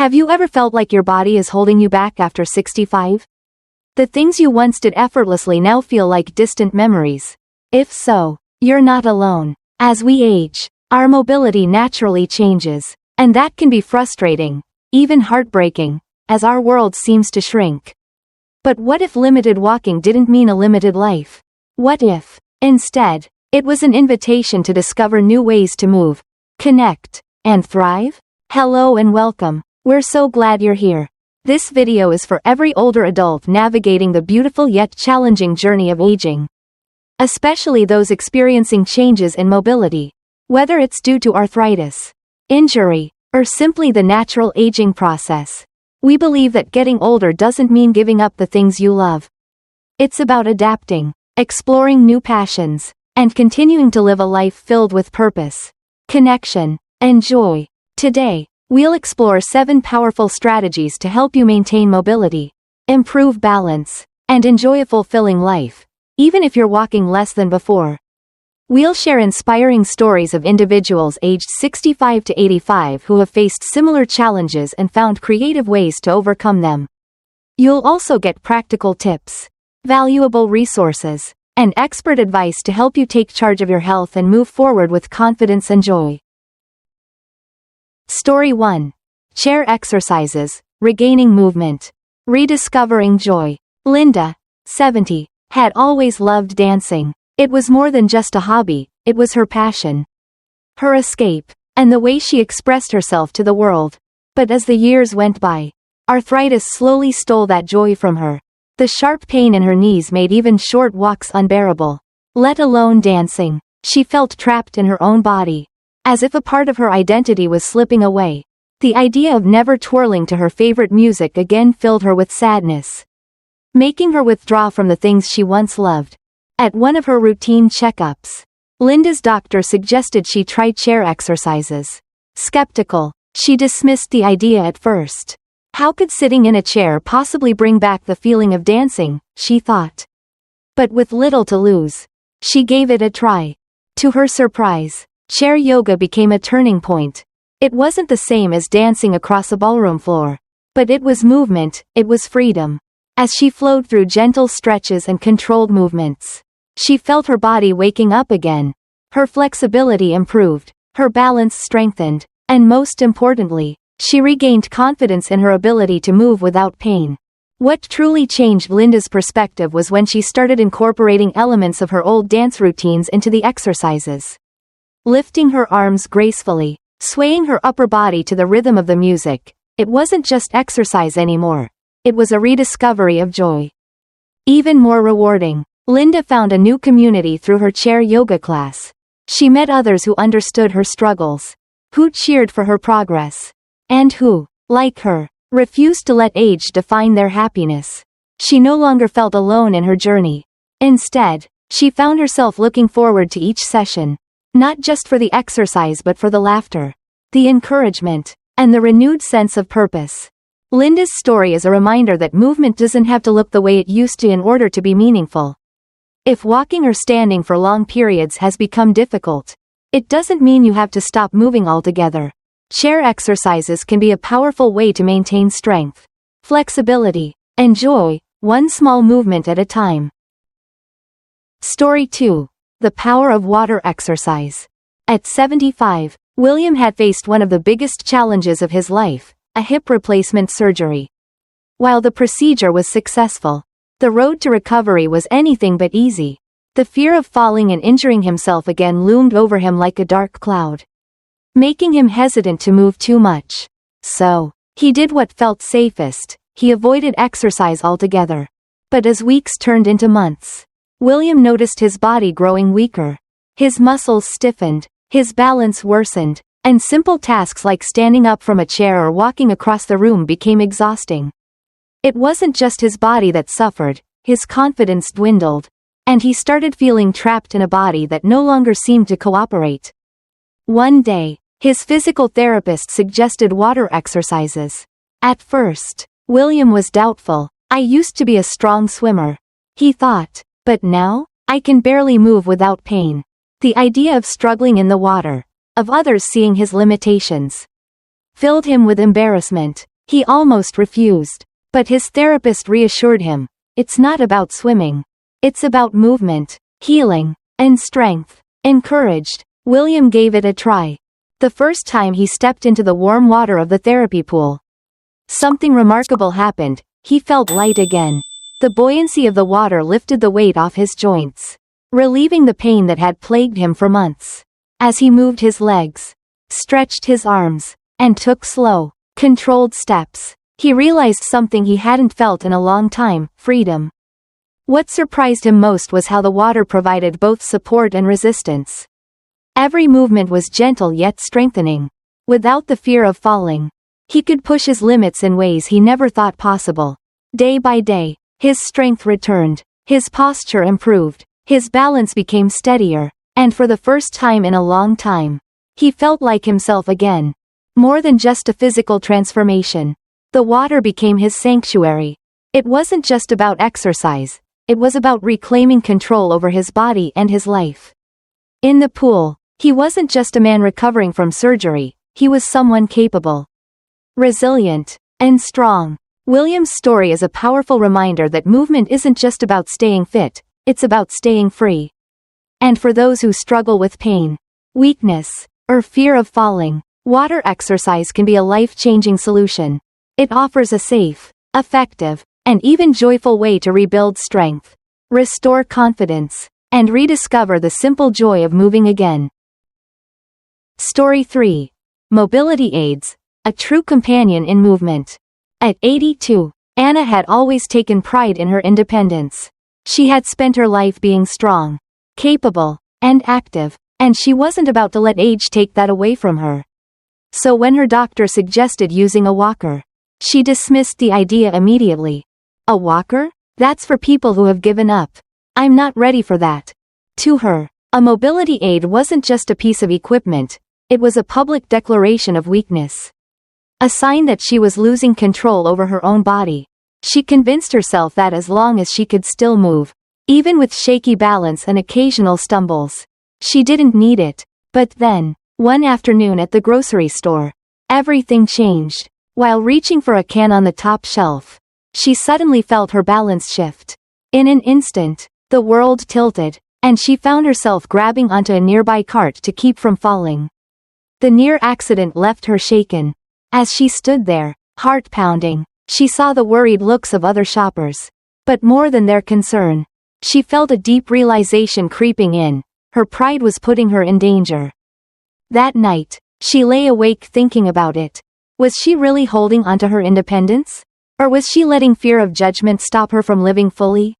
Have you ever felt like your body is holding you back after 65? The things you once did effortlessly now feel like distant memories. If so, you're not alone. As we age, our mobility naturally changes, and that can be frustrating, even heartbreaking, as our world seems to shrink. But what if limited walking didn't mean a limited life? What if, instead, it was an invitation to discover new ways to move, connect, and thrive? Hello and welcome. We're so glad you're here. This video is for every older adult navigating the beautiful yet challenging journey of aging. Especially those experiencing changes in mobility. Whether it's due to arthritis, injury, or simply the natural aging process. We believe that getting older doesn't mean giving up the things you love. It's about adapting, exploring new passions, and continuing to live a life filled with purpose, connection, and joy. Today, we'll explore 7 powerful strategies to help you maintain mobility, improve balance, and enjoy a fulfilling life, even if you're walking less than before. We'll share inspiring stories of individuals aged 65 to 85 who have faced similar challenges and found creative ways to overcome them. You'll also get practical tips, valuable resources, and expert advice to help you take charge of your health and move forward with confidence and joy. Story 1. Chair exercises, regaining movement. Rediscovering joy. Linda, 70, had always loved dancing. It was more than just a hobby, it was her passion. Her escape, and the way she expressed herself to the world. But as the years went by, arthritis slowly stole that joy from her. The sharp pain in her knees made even short walks unbearable. Let alone dancing. She felt trapped in her own body. As if a part of her identity was slipping away. The idea of never twirling to her favorite music again filled her with sadness, making her withdraw from the things she once loved. At one of her routine checkups, Linda's doctor suggested she try chair exercises. Skeptical, she dismissed the idea at first. How could sitting in a chair possibly bring back the feeling of dancing, she thought. But with little to lose, she gave it a try. To her surprise, chair yoga became a turning point. It wasn't the same as dancing across a ballroom floor. But it was movement, it was freedom. As she flowed through gentle stretches and controlled movements, she felt her body waking up again. Her flexibility improved, her balance strengthened, and most importantly, she regained confidence in her ability to move without pain. What truly changed Linda's perspective was when she started incorporating elements of her old dance routines into the exercises. Lifting her arms gracefully, swaying her upper body to the rhythm of the music, it wasn't just exercise anymore. It was a rediscovery of joy. Even more rewarding, Linda found a new community through her chair yoga class. She met others who understood her struggles, who cheered for her progress, and who, like her, refused to let age define their happiness. She no longer felt alone in her journey. Instead, she found herself looking forward to each session. Not just for the exercise but for the laughter, the encouragement, and the renewed sense of purpose. Linda's story is a reminder that movement doesn't have to look the way it used to in order to be meaningful. If walking or standing for long periods has become difficult, it doesn't mean you have to stop moving altogether. Chair exercises can be a powerful way to maintain strength, flexibility, and joy, one small movement at a time. Story 2. The power of water exercise. At 75, William had faced one of the biggest challenges of his life, a hip replacement surgery. While the procedure was successful, the road to recovery was anything but easy. The fear of falling and injuring himself again loomed over him like a dark cloud, making him hesitant to move too much. So, he did what felt safest, he avoided exercise altogether. But as weeks turned into months, William noticed his body growing weaker. His muscles stiffened, his balance worsened, and simple tasks like standing up from a chair or walking across the room became exhausting. It wasn't just his body that suffered, his confidence dwindled, and he started feeling trapped in a body that no longer seemed to cooperate. One day, his physical therapist suggested water exercises. At first, William was doubtful. I used to be a strong swimmer, he thought. But now, I can barely move without pain. The idea of struggling in the water, of others seeing his limitations, filled him with embarrassment. He almost refused. But his therapist reassured him, it's not about swimming. It's about movement, healing, and strength. Encouraged, William gave it a try. The first time he stepped into the warm water of the therapy pool, something remarkable happened. He felt light again. The buoyancy of the water lifted the weight off his joints, relieving the pain that had plagued him for months. As he moved his legs, stretched his arms, and took slow, controlled steps, he realized something he hadn't felt in a long time: freedom. What surprised him most was how the water provided both support and resistance. Every movement was gentle yet strengthening. Without the fear of falling, he could push his limits in ways he never thought possible. Day by day, his strength returned, his posture improved, his balance became steadier, and for the first time in a long time, he felt like himself again. More than just a physical transformation, the water became his sanctuary. It wasn't just about exercise, it was about reclaiming control over his body and his life. In the pool, he wasn't just a man recovering from surgery, he was someone capable, resilient, and strong. William's story is a powerful reminder that movement isn't just about staying fit, it's about staying free. And for those who struggle with pain, weakness, or fear of falling, water exercise can be a life-changing solution. It offers a safe, effective, and even joyful way to rebuild strength, restore confidence, and rediscover the simple joy of moving again. Story 3. Mobility aids, a true companion in movement. At 82, Anna had always taken pride in her independence. She had spent her life being strong, capable, and active, and she wasn't about to let age take that away from her. So when her doctor suggested using a walker, she dismissed the idea immediately. A walker? That's for people who have given up. I'm not ready for that. To her, a mobility aid wasn't just a piece of equipment, it was a public declaration of weakness. A sign that she was losing control over her own body. She convinced herself that as long as she could still move, even with shaky balance and occasional stumbles, she didn't need it. But then, one afternoon at the grocery store, everything changed. While reaching for a can on the top shelf, she suddenly felt her balance shift. In an instant, the world tilted, and she found herself grabbing onto a nearby cart to keep from falling. The near accident left her shaken. As she stood there, heart pounding, she saw the worried looks of other shoppers. But more than their concern, she felt a deep realization creeping in: her pride was putting her in danger. That night, she lay awake thinking about it. Was she really holding onto her independence? Or was she letting fear of judgment stop her from living fully?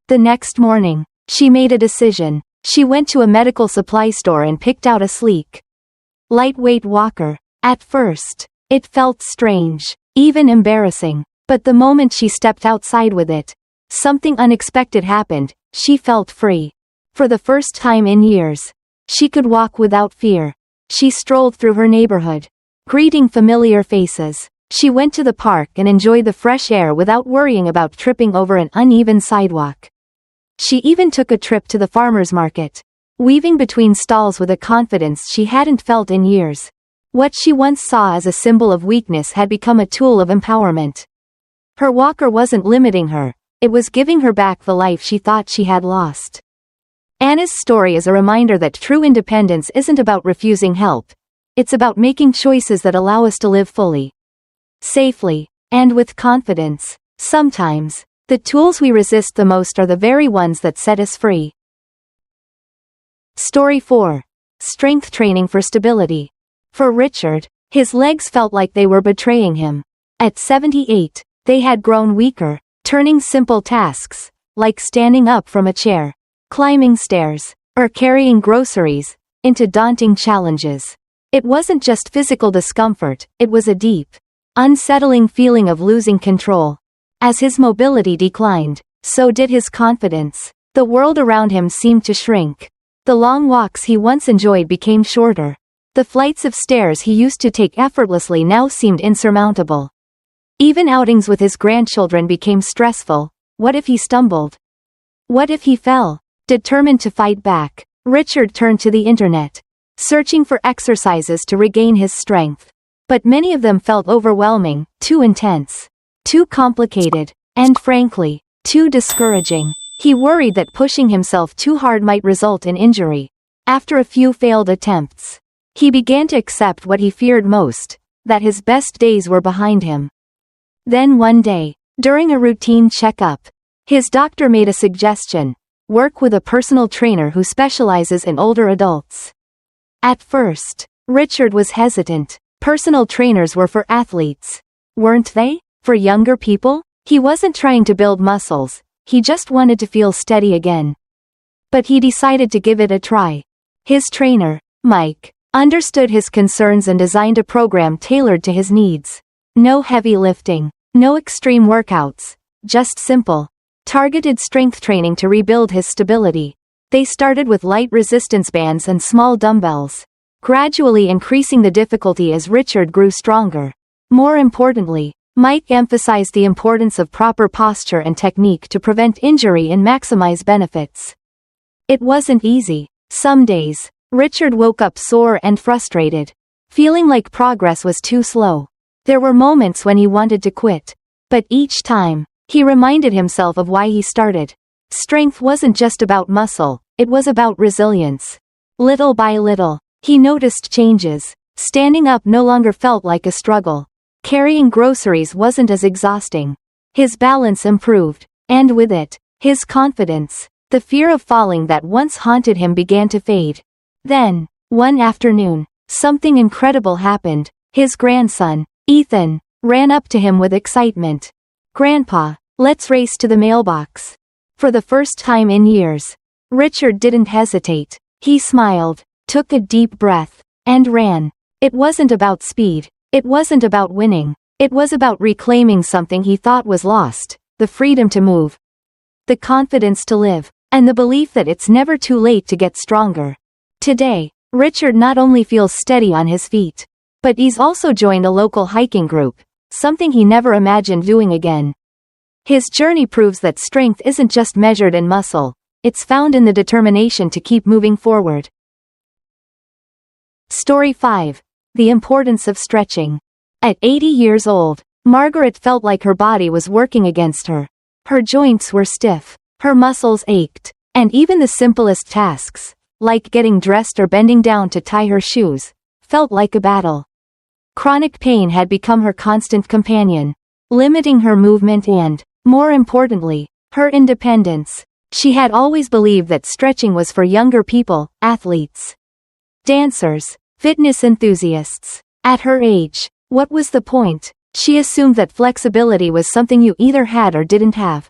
The next morning, she made a decision. She went to a medical supply store and picked out a sleek, lightweight walker. At first, it felt strange, even embarrassing. But the moment she stepped outside with it, something unexpected happened. She felt free. For the first time in years, she could walk without fear. She strolled through her neighborhood, greeting familiar faces. She went to the park and enjoyed the fresh air without worrying about tripping over an uneven sidewalk. She even took a trip to the farmer's market, weaving between stalls with a confidence she hadn't felt in years. What she once saw as a symbol of weakness had become a tool of empowerment. Her walker wasn't limiting her, it was giving her back the life she thought she had lost. Anna's story is a reminder that true independence isn't about refusing help. It's about making choices that allow us to live fully, safely, and with confidence. Sometimes, the tools we resist the most are the very ones that set us free. Story 4. Strength training for stability. For Richard, his legs felt like they were betraying him. At 78, they had grown weaker, turning simple tasks, like standing up from a chair, climbing stairs, or carrying groceries, into daunting challenges. It wasn't just physical discomfort, it was a deep, unsettling feeling of losing control. As his mobility declined, so did his confidence. The world around him seemed to shrink. The long walks he once enjoyed became shorter. The flights of stairs he used to take effortlessly now seemed insurmountable. Even outings with his grandchildren became stressful. What if he stumbled? What if he fell? Determined to fight back, Richard turned to the internet, searching for exercises to regain his strength. But many of them felt overwhelming, too intense, too complicated, and frankly, too discouraging. He worried that pushing himself too hard might result in injury. After a few failed attempts, he began to accept what he feared most, that his best days were behind him. Then one day, during a routine checkup, his doctor made a suggestion: work with a personal trainer who specializes in older adults. At first, Richard was hesitant. Personal trainers were for athletes, weren't they? For younger people? He wasn't trying to build muscles, he just wanted to feel steady again. But he decided to give it a try. His trainer, Mike, understood his concerns and designed a program tailored to his needs. No heavy lifting, no extreme workouts, just simple, targeted strength training to rebuild his stability. They started with light resistance bands and small dumbbells, gradually increasing the difficulty as Richard grew stronger. More importantly, Mike emphasized the importance of proper posture and technique to prevent injury and maximize benefits. It wasn't easy. Some days, Richard woke up sore and frustrated, feeling like progress was too slow. There were moments when he wanted to quit, but each time, he reminded himself of why he started. Strength wasn't just about muscle, it was about resilience. Little by little, he noticed changes. Standing up no longer felt like a struggle. Carrying groceries wasn't as exhausting. His balance improved, and with it, his confidence. The fear of falling that once haunted him began to fade. Then, one afternoon, something incredible happened. His grandson, Ethan, ran up to him with excitement. "Grandpa, let's race to the mailbox." For the first time in years, Richard didn't hesitate. He smiled, took a deep breath, and ran. It wasn't about speed. It wasn't about winning. It was about reclaiming something he thought was lost: the freedom to move, the confidence to live, and the belief that it's never too late to get stronger. Today, Richard not only feels steady on his feet, but he's also joined a local hiking group, something he never imagined doing again. His journey proves that strength isn't just measured in muscle, it's found in the determination to keep moving forward. Story 5. The importance of stretching. At 80 years old, Margaret felt like her body was working against her. Her joints were stiff, her muscles ached, and even the simplest tasks, like getting dressed or bending down to tie her shoes, felt like a battle. Chronic pain had become her constant companion, limiting her movement and, more importantly, her independence. She had always believed that stretching was for younger people, athletes, dancers, fitness enthusiasts. At her age, what was the point? She assumed that flexibility was something you either had or didn't have.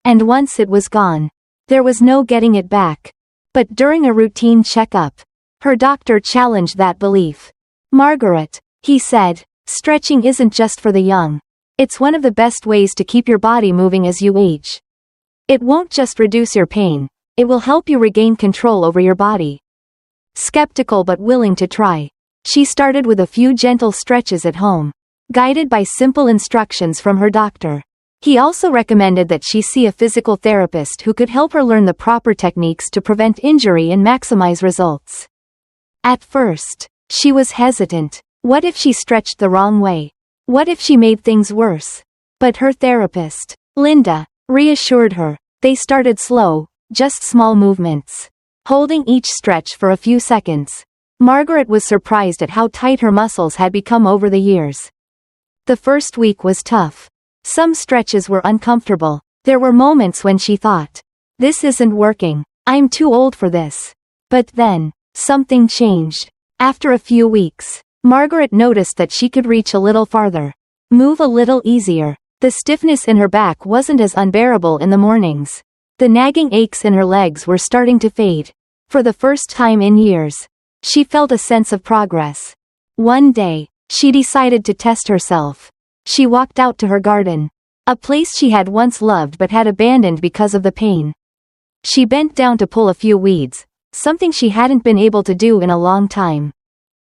And once it was gone, there was no getting it back. But during a routine checkup, her doctor challenged that belief. "Margaret," he said, "stretching isn't just for the young. It's one of the best ways to keep your body moving as you age. It won't just reduce your pain, it will help you regain control over your body." Skeptical but willing to try, she started with a few gentle stretches at home, guided by simple instructions from her doctor. He also recommended that she see a physical therapist who could help her learn the proper techniques to prevent injury and maximize results. At first, she was hesitant. What if she stretched the wrong way? What if she made things worse? But her therapist, Linda, reassured her. They started slow, just small movements, holding each stretch for a few seconds. Margaret was surprised at how tight her muscles had become over the years. The first week was tough. Some stretches were uncomfortable. There were moments when she thought, "This isn't working. I'm too old for this." But then, something changed. After a few weeks, Margaret noticed that she could reach a little farther, move a little easier. The stiffness in her back wasn't as unbearable in the mornings. The nagging aches in her legs were starting to fade. For the first time in years, she felt a sense of progress. One day, she decided to test herself. She walked out to her garden, a place she had once loved but had abandoned because of the pain. She bent down to pull a few weeds, something she hadn't been able to do in a long time.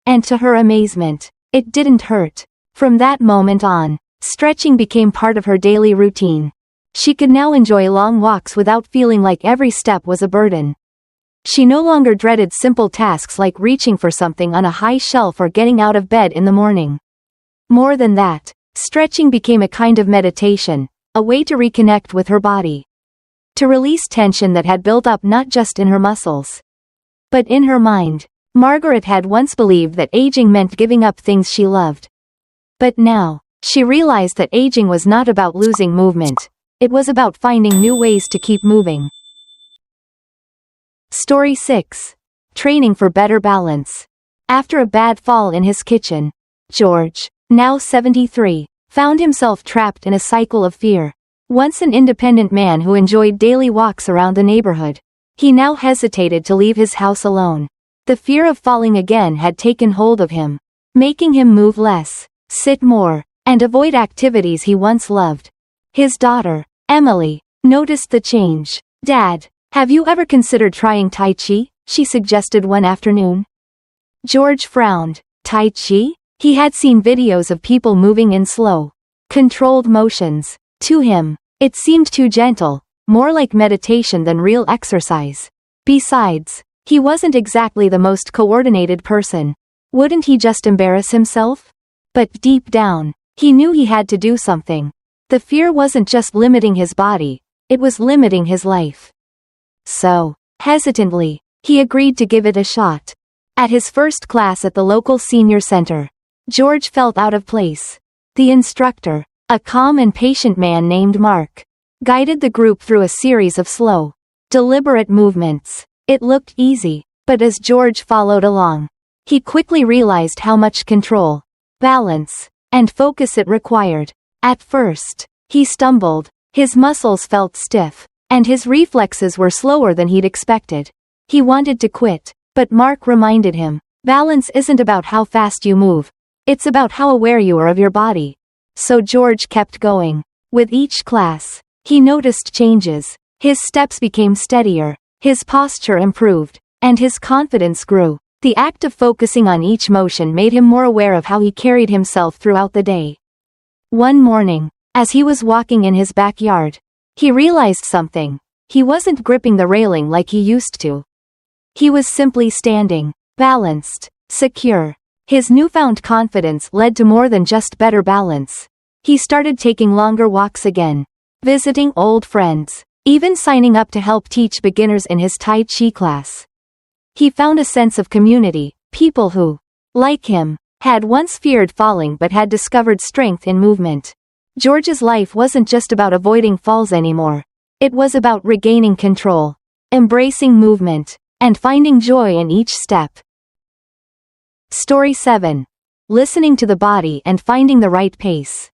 And to her amazement, it didn't hurt. From that moment on, stretching became part of her daily routine. She could now enjoy long walks without feeling like every step was a burden. She no longer dreaded simple tasks like reaching for something on a high shelf or getting out of bed in the morning. More than that, stretching became a kind of meditation, a way to reconnect with her body. To release tension that had built up not just in her muscles, but in her mind. Margaret had once believed that aging meant giving up things she loved. But now, she realized that aging was not about losing movement. It was about finding new ways to keep moving. Story 6. Training for better balance. After a bad fall in his kitchen, George, now 73, found himself trapped in a cycle of fear. Once an independent man who enjoyed daily walks around the neighborhood, he now hesitated to leave his house alone. The fear of falling again had taken hold of him, making him move less, sit more, and avoid activities he once loved. His daughter, Emily, noticed the change. "Dad, have you ever considered trying Tai Chi?" she suggested one afternoon. George frowned. Tai Chi? He had seen videos of people moving in slow, controlled motions. To him, it seemed too gentle, more like meditation than real exercise. Besides, he wasn't exactly the most coordinated person. Wouldn't he just embarrass himself? But deep down, he knew he had to do something. The fear wasn't just limiting his body, it was limiting his life. So, hesitantly, he agreed to give it a shot. At his first class at the local senior center, George felt out of place. The instructor, a calm and patient man named Mark, guided the group through a series of slow, deliberate movements. It looked easy, but as George followed along, he quickly realized how much control, balance, and focus it required. At first, he stumbled, his muscles felt stiff, and his reflexes were slower than he'd expected. He wanted to quit, but Mark reminded him, balance isn't about how fast you move, it's about how aware you are of your body. So George kept going. With each class, he noticed changes. His steps became steadier, his posture improved, and his confidence grew. The act of focusing on each motion made him more aware of how he carried himself throughout the day. One morning, as he was walking in his backyard, he realized something. He wasn't gripping the railing like he used to. He was simply standing, balanced, secure. His newfound confidence led to more than just better balance. He started taking longer walks again, visiting old friends, even signing up to help teach beginners in his Tai Chi class. He found a sense of community, people who, like him, had once feared falling but had discovered strength in movement. George's life wasn't just about avoiding falls anymore. It was about regaining control, embracing movement, and finding joy in each step. Story 7. Listening to the body and finding the right pace.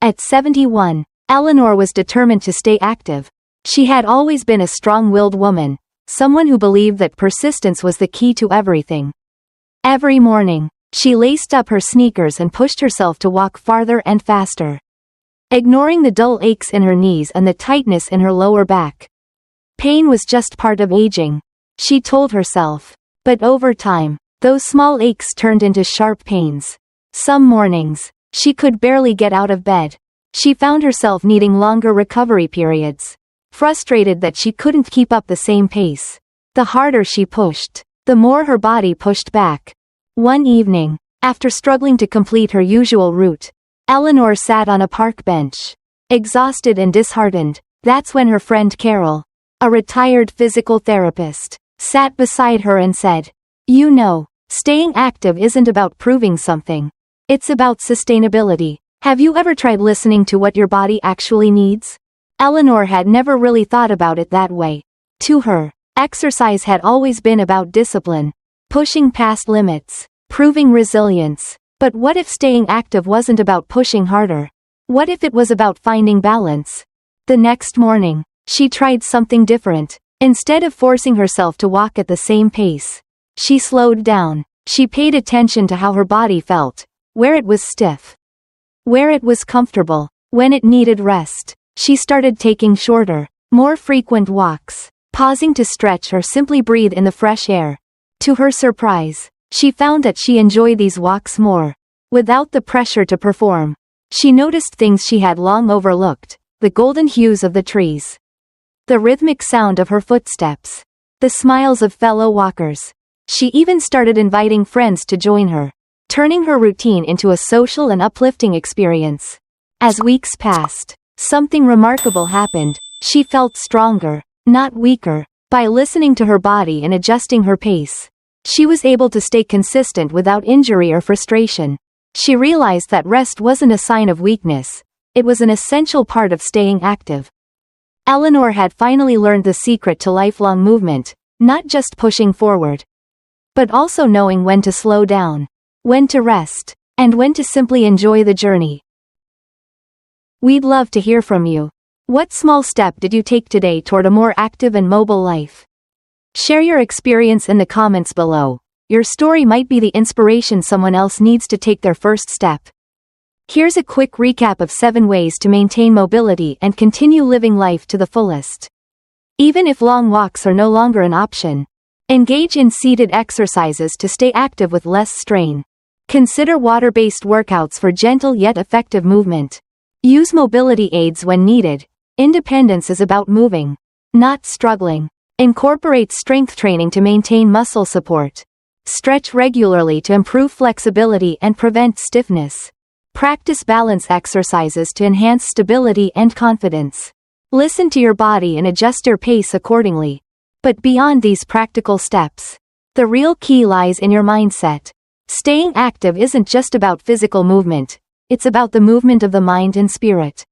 At 71, Eleanor was determined to stay active. She had always been a strong-willed woman, someone who believed that persistence was the key to everything. Every morning, she laced up her sneakers and pushed herself to walk farther and faster, ignoring the dull aches in her knees and the tightness in her lower back. Pain was just part of aging, she told herself. But over time, those small aches turned into sharp pains. Some mornings, she could barely get out of bed. She found herself needing longer recovery periods, frustrated that she couldn't keep up the same pace. The harder she pushed, the more her body pushed back. One evening, after struggling to complete her usual route, Eleanor sat on a park bench, exhausted and disheartened. That's when her friend Carol, a retired physical therapist, sat beside her and said, "You know, staying active isn't about proving something. It's about sustainability. Have you ever tried listening to what your body actually needs?" Eleanor had never really thought about it that way. To her, exercise had always been about discipline, pushing past limits, proving resilience. But what if staying active wasn't about pushing harder? What if it was about finding balance? The next morning, she tried something different. Instead of forcing herself to walk at the same pace, she slowed down. She paid attention to how her body felt, where it was stiff, where it was comfortable, when it needed rest. She started taking shorter, more frequent walks, pausing to stretch or simply breathe in the fresh air. To her surprise, she found that she enjoyed these walks more, without the pressure to perform. She noticed things she had long overlooked, the golden hues of the trees, the rhythmic sound of her footsteps, the smiles of fellow walkers. She even started inviting friends to join her. turning her routine into a social and uplifting experience. As weeks passed, something remarkable happened. She felt stronger, not weaker. By listening to her body and adjusting her pace, she was able to stay consistent without injury or frustration. She realized that rest wasn't a sign of weakness, it was an essential part of staying active. Eleanor had finally learned the secret to lifelong movement, not just pushing forward, but also knowing when to slow down, when to rest, and when to simply enjoy the journey. We'd love to hear from you. What small step did you take today toward a more active and mobile life? Share your experience in the comments below. Your story might be the inspiration someone else needs to take their first step. Here's a quick recap of 7 ways to maintain mobility and continue living life to the fullest. Even if long walks are no longer an option, engage in seated exercises to stay active with less strain. Consider water-based workouts for gentle yet effective movement. Use mobility aids when needed. Independence is about moving, not struggling. Incorporate strength training to maintain muscle support. Stretch regularly to improve flexibility and prevent stiffness. Practice balance exercises to enhance stability and confidence. Listen to your body and adjust your pace accordingly. But beyond these practical steps, the real key lies in your mindset. Staying active isn't just about physical movement, it's about the movement of the mind and spirit.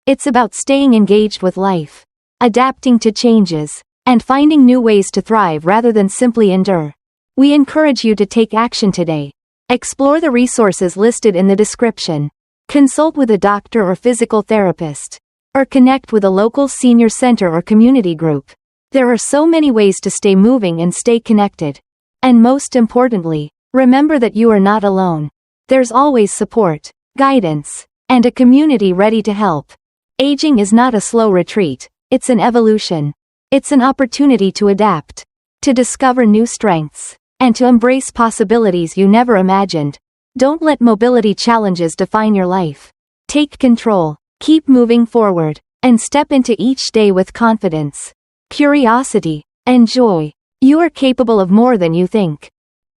It's about staying engaged with life, adapting to changes, and finding new ways to thrive rather than simply endure. We encourage you to take action today. Explore the resources listed in the description. Consult with a doctor or physical therapist, or connect with a local senior center or community group. There are so many ways to stay moving and stay connected. And most importantly, remember that you are not alone. There's always support, guidance, and a community ready to help. Aging is not a slow retreat, it's an evolution. It's an opportunity to adapt, to discover new strengths, and to embrace possibilities you never imagined. Don't let mobility challenges define your life. Take control, keep moving forward, and step into each day with confidence, curiosity, and joy. You are capable of more than you think.